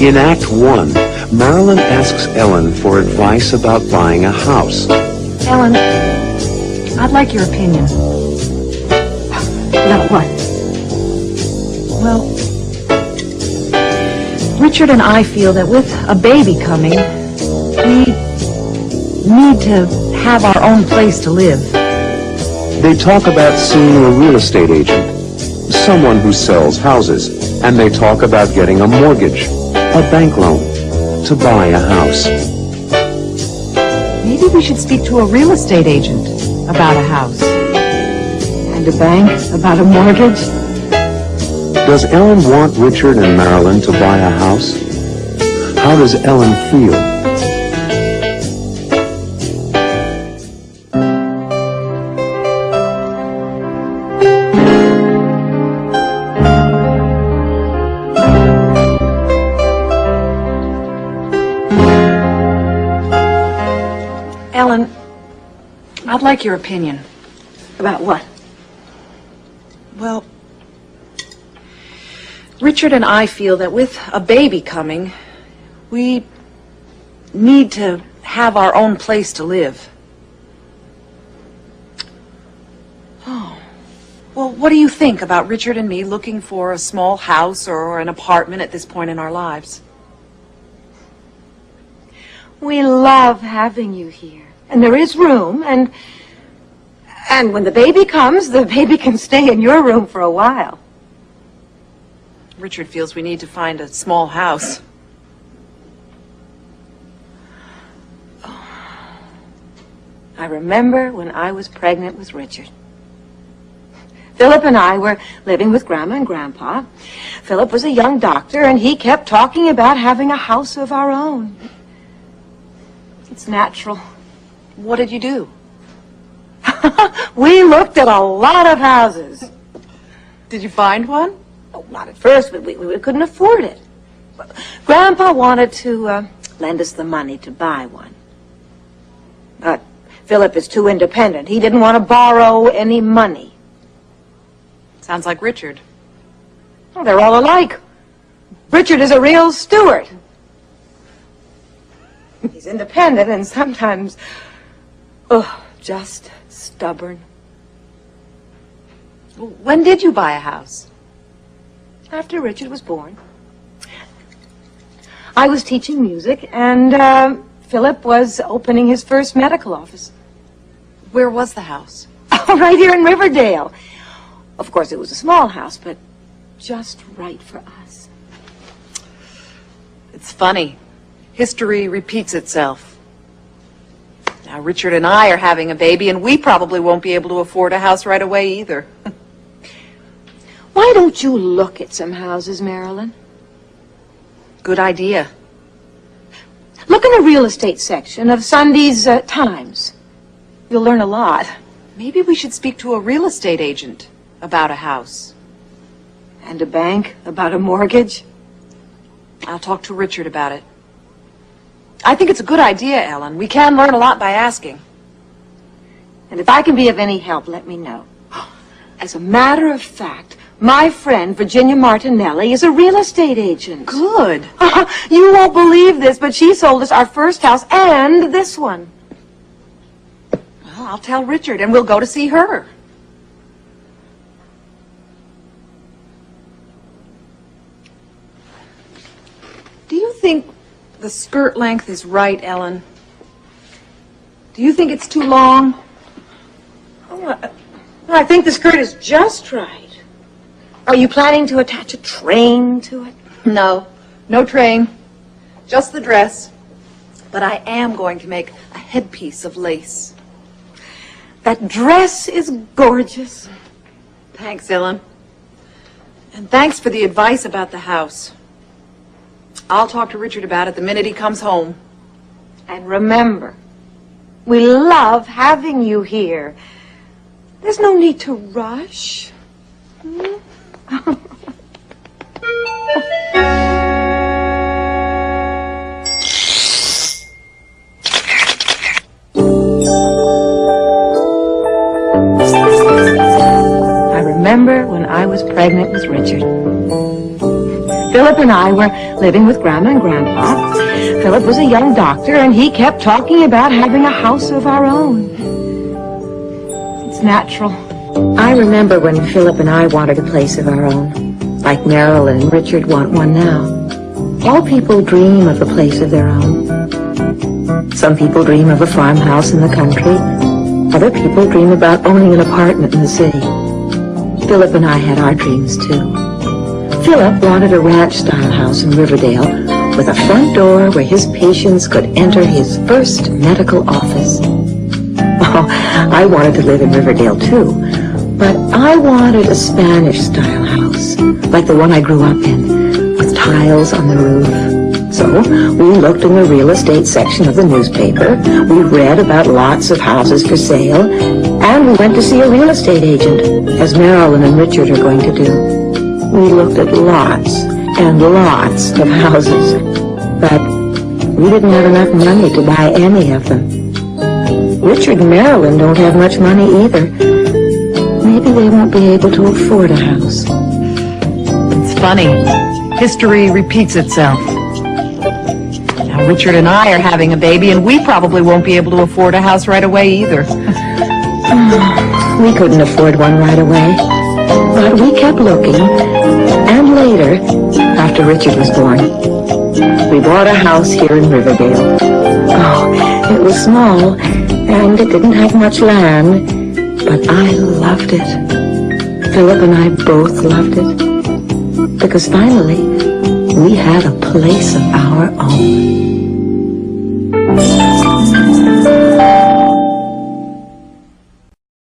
In Act 1, Marilyn asks Ellen for advice about buying a house. Ellen, I'd like your opinion. About what? Well, Richard and I feel that with a baby coming, we need to have our own place to live. They talk about seeing a real estate agent, someone who sells houses, and they talk about getting a mortgage, a bank loan, to buy a house. Maybe we should speak to a real estate agent about a house. And a bank about a mortgage? Does Ellen want Richard and Marilyn to buy a house? How does Ellen feel? Ellen, I'd like your opinion. About what? Well, Richard and I feel that with a baby coming, we need to have our own place to live. Oh. Well, what do you think about Richard and me looking for a small house or an apartment at this point in our lives? We love having you here. And there is room, and when the baby comes, the baby can stay in your room for a while. Richard feels we need to find a small house. I remember when I was pregnant with Richard. Philip and I were living with Grandma and Grandpa. Philip was a young doctor, and he kept talking about having a house of our own. It's natural. What did you do? We looked at a lot of houses. Did you find one? Oh, not at first, but we couldn't afford it. Grandpa wanted to lend us the money to buy one. But Philip is too independent. He didn't want to borrow any money. Sounds like Richard. Oh, they're all alike. Richard is a real Stewart. He's independent and sometimes, just stubborn. When did you buy a house? After Richard was born. I was teaching music, and Philip was opening his first medical office. Where was the house? Oh, right here in Riverdale. Of course, it was a small house, but just right for us. It's funny. History repeats itself. Now, Richard and I are having a baby, and we probably won't be able to afford a house right away either. Why don't you look at some houses, Marilyn? Good idea. Look in the real estate section of Sunday's Times. You'll learn a lot. Maybe we should speak to a real estate agent about a house. And a bank about a mortgage. I'll talk to Richard about it. I think it's a good idea, Ellen. We can learn a lot by asking. And if I can be of any help, let me know. As a matter of fact, my friend Virginia Martinelli is a real estate agent. Good. You won't believe this, but she sold us our first house and this one. Well, I'll tell Richard, and we'll go to see her. Do you think the skirt length is right, Ellen? Do you think it's too long? Oh, I think the skirt is just right. Are you planning to attach a train to it? No, no train. Just the dress. But I am going to make a headpiece of lace. That dress is gorgeous. Thanks, Ellen. And thanks for the advice about the house. I'll talk to Richard about it the minute he comes home. And remember, we love having you here. There's no need to rush. I remember when I was pregnant with Richard. Philip Philip and I were living with Grandma and Grandpa. Philip was a young doctor, and he kept talking about having a house of our own. It's natural. I remember when Philip and I wanted a place of our own, like Marilyn and Richard want one now. All people dream of a place of their own. Some people dream of a farmhouse in the country. Other people dream about owning an apartment in the city. Philip and I had our dreams, too. Philip wanted a ranch-style house in Riverdale with a front door where his patients could enter his first medical office. Oh, I wanted to live in Riverdale, too, but I wanted a Spanish-style house, like the one I grew up in, with tiles on the roof. So we looked in the real estate section of the newspaper, we read about lots of houses for sale, and we went to see a real estate agent, as Marilyn and Richard are going to do. We looked at lots and lots of houses, but we didn't have enough money to buy any of them. Richard and Marilyn don't have much money either. Maybe they won't be able to afford a house. It's funny. History repeats itself. Now, Richard and I are having a baby, and we probably won't be able to afford a house right away either. We couldn't afford one right away, but we kept looking. And later, after Richard was born, we bought a house here in Riverdale. Oh, it was small, and it didn't have much land, but I loved it. Philip and I both loved it, because finally, we had a place of our own.